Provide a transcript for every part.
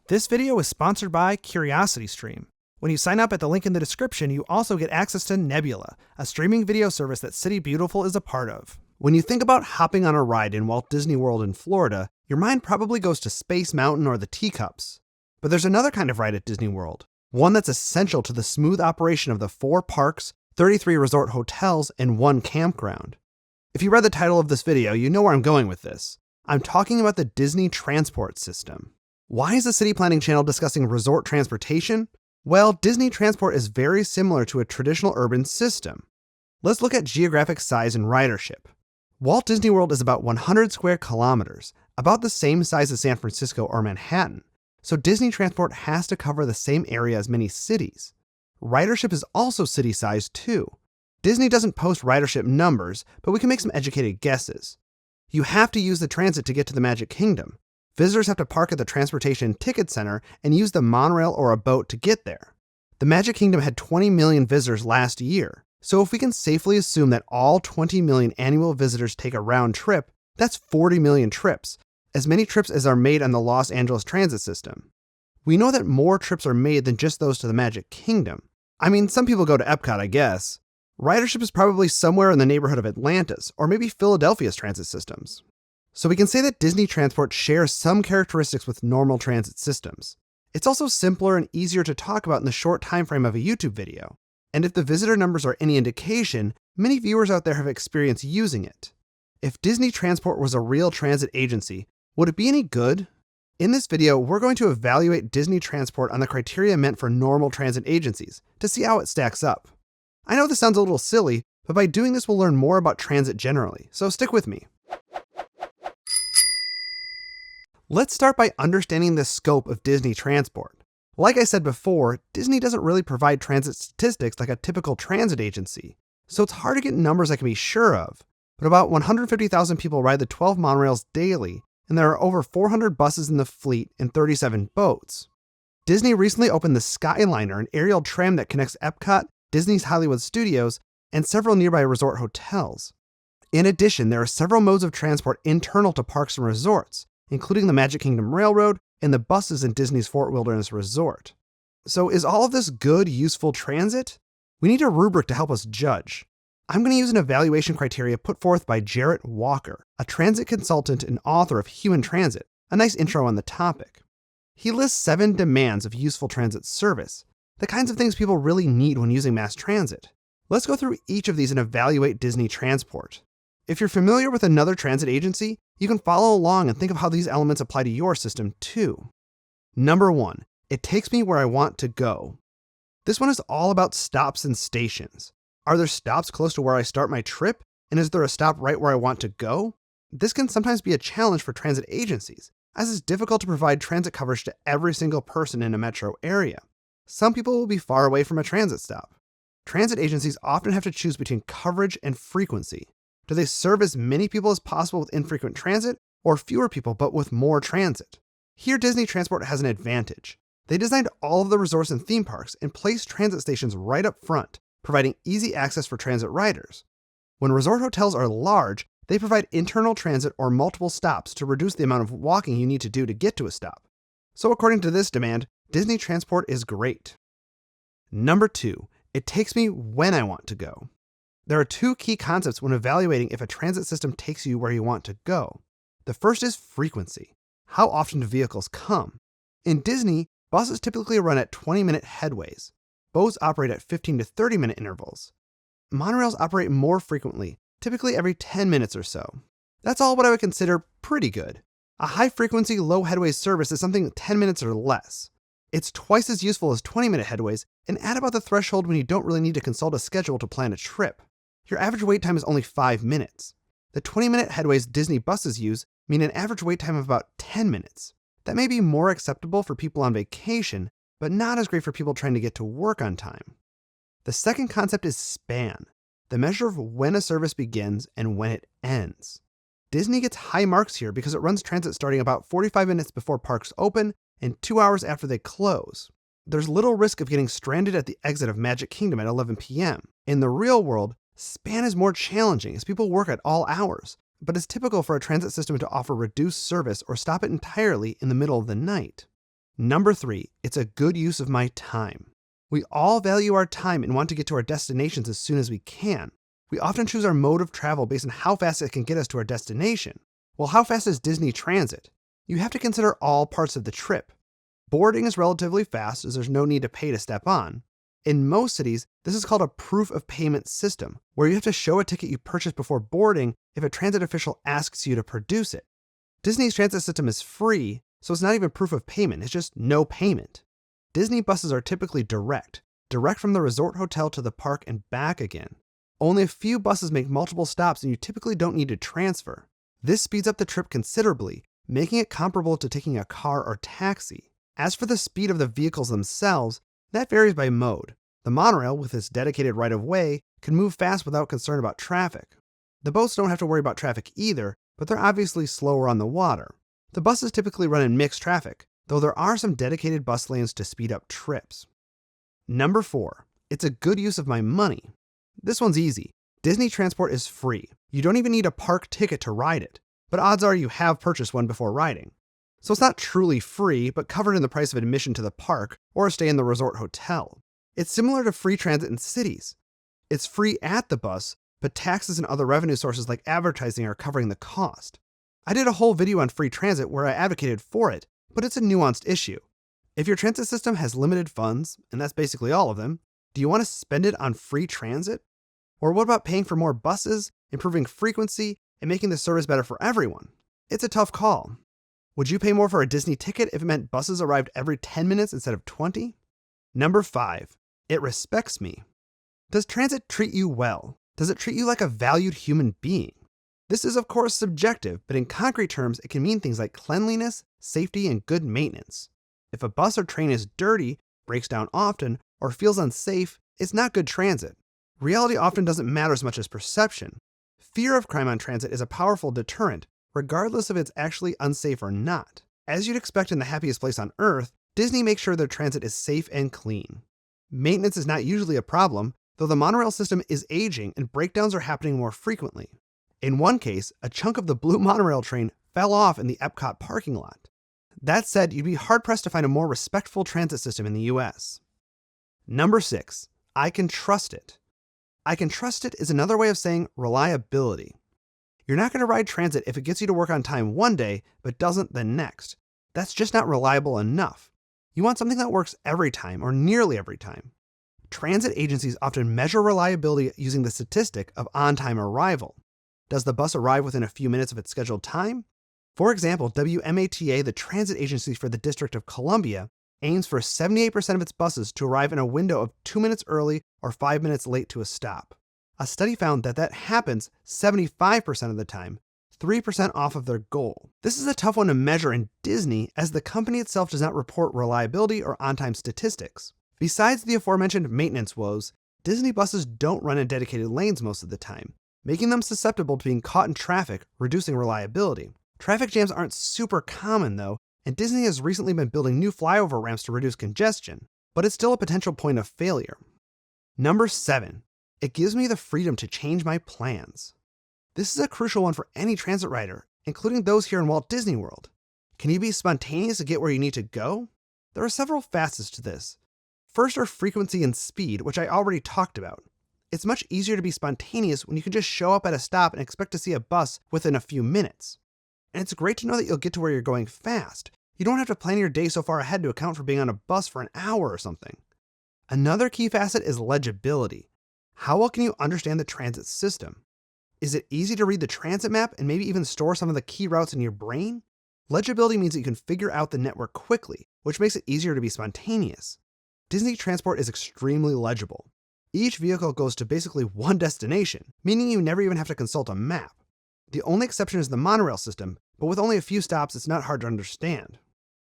This video is sponsored by CuriosityStream. When you sign up at the link in the description, you also get access to Nebula, a streaming video service that City Beautiful is a part of. When you think about hopping on a ride in Walt Disney World in Florida, your mind probably goes to Space Mountain or the Teacups. But there's another kind of ride at Disney World, one that's essential to the smooth operation of the 4 parks, 33 resort hotels, and 1 campground. If you read the title of this video, you know where I'm going with this. I'm talking about the Disney Transport System. Why is the City Planning Channel discussing resort transportation? Well, Disney Transport is very similar to a traditional urban system. Let's look at geographic size and ridership. Walt Disney World is about 100 square kilometers, about the same size as San Francisco or Manhattan, so Disney Transport has to cover the same area as many cities. Ridership is also city-sized too. Disney doesn't post ridership numbers, but we can make some educated guesses. You have to use the transit to get to the Magic Kingdom. Visitors have to park at the Transportation Ticket Center and use the monorail or a boat to get there. The Magic Kingdom had 20 million visitors last year, so if we can safely assume that all 20 million annual visitors take a round trip, that's 40 million trips, as many trips as are made on the Los Angeles transit system. We know that more trips are made than just those to the Magic Kingdom. I mean, some people go to Epcot, I guess. Ridership is probably somewhere in the neighborhood of Atlanta's, or maybe Philadelphia's transit systems. So we can say that Disney Transport shares some characteristics with normal transit systems. It's also simpler and easier to talk about in the short time frame of a YouTube video. And if the visitor numbers are any indication, many viewers out there have experience using it. If Disney Transport was a real transit agency, would it be any good? In this video, we're going to evaluate Disney Transport on the criteria meant for normal transit agencies to see how it stacks up. I know this sounds a little silly, but by doing this we'll learn more about transit generally, so stick with me. Let's start by understanding the scope of Disney Transport. Like I said before, Disney doesn't really provide transit statistics like a typical transit agency, so it's hard to get numbers I can be sure of. But about 150,000 people ride the 12 monorails daily, and there are over 400 buses in the fleet and 37 boats. Disney recently opened the Skyliner, an aerial tram that connects Epcot, Disney's Hollywood Studios, and several nearby resort hotels. In addition, there are several modes of transport internal to parks and resorts, including the Magic Kingdom Railroad and the buses in Disney's Fort Wilderness Resort. So is all of this good, useful transit? We need a rubric to help us judge. I'm going to use an evaluation criteria put forth by Jarrett Walker, a transit consultant and author of Human Transit, a nice intro on the topic. He lists 7 demands of useful transit service, the kinds of things people really need when using mass transit. Let's go through each of these and evaluate Disney Transport. If you're familiar with another transit agency, you can follow along and think of how these elements apply to your system too. Number 1, it takes me where I want to go. This one is all about stops and stations. Are there stops close to where I start my trip? And is there a stop right where I want to go? This can sometimes be a challenge for transit agencies, as it's difficult to provide transit coverage to every single person in a metro area. Some people will be far away from a transit stop. Transit agencies often have to choose between coverage and frequency. Do they serve as many people as possible with infrequent transit, or fewer people but with more transit? Here, Disney Transport has an advantage. They designed all of the resorts and theme parks and placed transit stations right up front, providing easy access for transit riders. When resort hotels are large, they provide internal transit or multiple stops to reduce the amount of walking you need to do to get to a stop. So according to this demand, Disney Transport is great. Number 2, it takes me when I want to go. There are 2 key concepts when evaluating if a transit system takes you where you want to go. The first is frequency. How often do vehicles come? In Disney, buses typically run at 20-minute headways. Boats operate at 15 to 30-minute intervals. Monorails operate more frequently, typically every 10 minutes or so. That's all what I would consider pretty good. A high-frequency, low-headway service is something 10 minutes or less. It's twice as useful as 20-minute headways and at about the threshold when you don't really need to consult a schedule to plan a trip. Your average wait time is only 5 minutes. The 20-minute headways Disney buses use mean an average wait time of about 10 minutes. That may be more acceptable for people on vacation, but not as great for people trying to get to work on time. The second concept is span, the measure of when a service begins and when it ends. Disney gets high marks here because it runs transit starting about 45 minutes before parks open and 2 hours after they close. There's little risk of getting stranded at the exit of Magic Kingdom at 11 p.m. In the real world, span is more challenging as people work at all hours, but it's typical for a transit system to offer reduced service or stop it entirely in the middle of the night. Number 3, it's a good use of my time. We all value our time and want to get to our destinations as soon as we can. We often choose our mode of travel based on how fast it can get us to our destination. Well, how fast is Disney Transit? You have to consider all parts of the trip. Boarding is relatively fast as there's no need to pay to step on. In most cities, this is called a proof of payment system, where you have to show a ticket you purchased before boarding if a transit official asks you to produce it. Disney's transit system is free, so it's not even proof of payment, it's just no payment. Disney buses are typically direct from the resort hotel to the park and back again. Only a few buses make multiple stops and you typically don't need to transfer. This speeds up the trip considerably, making it comparable to taking a car or taxi. As for the speed of the vehicles themselves, that varies by mode. The monorail, with its dedicated right-of-way, can move fast without concern about traffic. The boats don't have to worry about traffic either, but they're obviously slower on the water. The buses typically run in mixed traffic, though there are some dedicated bus lanes to speed up trips. Number 4, it's a good use of my money. This one's easy. Disney Transport is free. You don't even need a park ticket to ride it, but odds are you have purchased one before riding. So it's not truly free, but covered in the price of admission to the park or a stay in the resort hotel. It's similar to free transit in cities. It's free at the bus, but taxes and other revenue sources like advertising are covering the cost. I did a whole video on free transit where I advocated for it, but it's a nuanced issue. If your transit system has limited funds, and that's basically all of them, do you want to spend it on free transit? Or what about paying for more buses, improving frequency, and making the service better for everyone? It's a tough call. Would you pay more for a Disney ticket if it meant buses arrived every 10 minutes instead of 20? Number 5, it respects me. Does transit treat you well? Does it treat you like a valued human being? This is of course subjective, but in concrete terms, it can mean things like cleanliness, safety, and good maintenance. If a bus or train is dirty, breaks down often, or feels unsafe, it's not good transit. Reality often doesn't matter as much as perception. Fear of crime on transit is a powerful deterrent, regardless if it's actually unsafe or not. As you'd expect in the happiest place on Earth, Disney makes sure their transit is safe and clean. Maintenance is not usually a problem, though the monorail system is aging and breakdowns are happening more frequently. In one case, a chunk of the blue monorail train fell off in the Epcot parking lot. That said, you'd be hard-pressed to find a more respectful transit system in the US. Number 6, I can trust it. I can trust it is another way of saying reliability. You're not going to ride transit if it gets you to work on time one day, but doesn't the next. That's just not reliable enough. You want something that works every time, or nearly every time. Transit agencies often measure reliability using the statistic of on-time arrival. Does the bus arrive within a few minutes of its scheduled time? For example, WMATA, the transit agency for the District of Columbia, aims for 78% of its buses to arrive in a window of 2 minutes early or 5 minutes late to a stop. A study found that happens 75% of the time, 3% off of their goal. This is a tough one to measure in Disney, as the company itself does not report reliability or on-time statistics. Besides the aforementioned maintenance woes, Disney buses don't run in dedicated lanes most of the time, making them susceptible to being caught in traffic, reducing reliability. Traffic jams aren't super common though, and Disney has recently been building new flyover ramps to reduce congestion, but it's still a potential point of failure. Number 7, it gives me the freedom to change my plans. This is a crucial one for any transit rider, including those here in Walt Disney World. Can you be spontaneous to get where you need to go? There are several facets to this. First are frequency and speed, which I already talked about. It's much easier to be spontaneous when you can just show up at a stop and expect to see a bus within a few minutes. And it's great to know that you'll get to where you're going fast. You don't have to plan your day so far ahead to account for being on a bus for an hour or something. Another key facet is legibility. How well can you understand the transit system? Is it easy to read the transit map and maybe even store some of the key routes in your brain? Legibility means that you can figure out the network quickly, which makes it easier to be spontaneous. Disney Transport is extremely legible. Each vehicle goes to basically one destination, meaning you never even have to consult a map. The only exception is the monorail system, but with only a few stops, it's not hard to understand.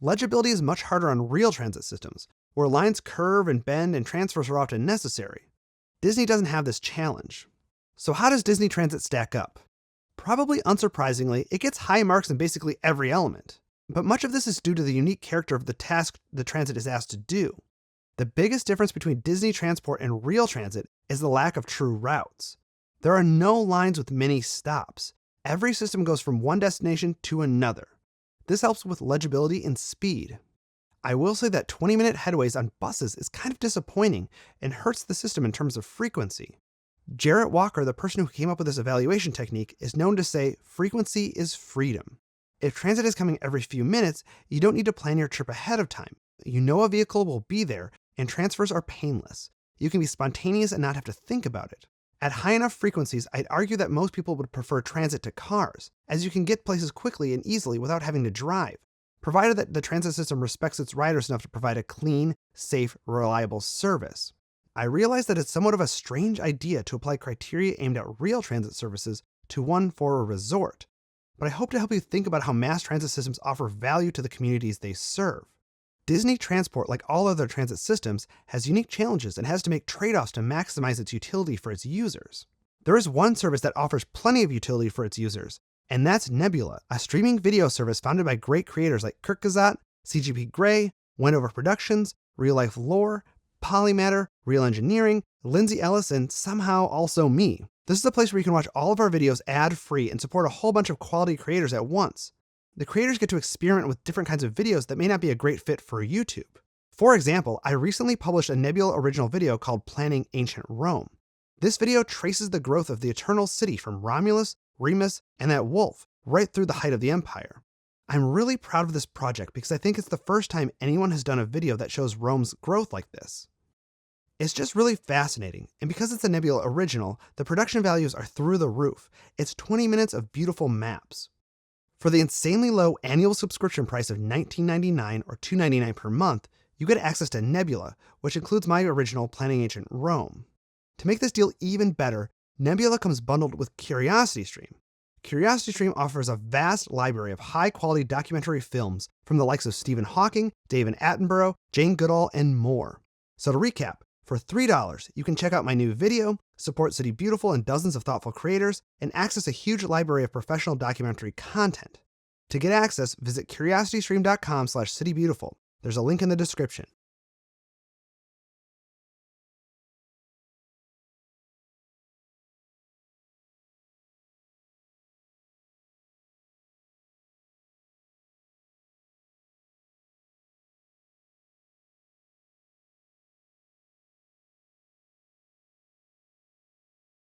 Legibility is much harder on real transit systems, where lines curve and bend and transfers are often necessary. Disney doesn't have this challenge. So how does Disney Transit stack up? Probably unsurprisingly, it gets high marks in basically every element. But much of this is due to the unique character of the task the transit is asked to do. The biggest difference between Disney Transport and real transit is the lack of true routes. There are no lines with many stops. Every system goes from one destination to another. This helps with legibility and speed. I will say that 20-minute headways on buses is kind of disappointing and hurts the system in terms of frequency. Jarrett Walker, the person who came up with this evaluation technique, is known to say frequency is freedom. If transit is coming every few minutes, you don't need to plan your trip ahead of time. You know a vehicle will be there, and transfers are painless. You can be spontaneous and not have to think about it. At high enough frequencies, I'd argue that most people would prefer transit to cars, as you can get places quickly and easily without having to drive, provided that the transit system respects its riders enough to provide a clean, safe, reliable service. I realize that it's somewhat of a strange idea to apply criteria aimed at real transit services to one for a resort, but I hope to help you think about how mass transit systems offer value to the communities they serve. Disney Transport, like all other transit systems, has unique challenges and has to make trade-offs to maximize its utility for its users. There is one service that offers plenty of utility for its users, and that's Nebula, a streaming video service founded by great creators like Kirk Gazat, CGP Grey, Wendover Productions, Real Life Lore, Polymatter, Real Engineering, Lindsay Ellis, and somehow also me. This is a place where you can watch all of our videos ad-free and support a whole bunch of quality creators at once. The creators get to experiment with different kinds of videos that may not be a great fit for YouTube. For example, I recently published a Nebula original video called Planning Ancient Rome. This video traces the growth of the Eternal City from Romulus, Remus, and that wolf, right through the height of the Empire. I'm really proud of this project because I think it's the first time anyone has done a video that shows Rome's growth like this. It's just really fascinating, and because it's a Nebula original, the production values are through the roof. It's 20 minutes of beautiful maps. For the insanely low annual subscription price of $19.99 or $2.99 per month, you get access to Nebula, which includes my original Planning Ancient Rome. To make this deal even better, Nebula comes bundled with CuriosityStream. CuriosityStream offers a vast library of high-quality documentary films from the likes of Stephen Hawking, David Attenborough, Jane Goodall, and more. So to recap, for $3, you can check out my new video, support City Beautiful and dozens of thoughtful creators, and access a huge library of professional documentary content. To get access, visit curiositystream.com/citybeautiful. There's a link in the description.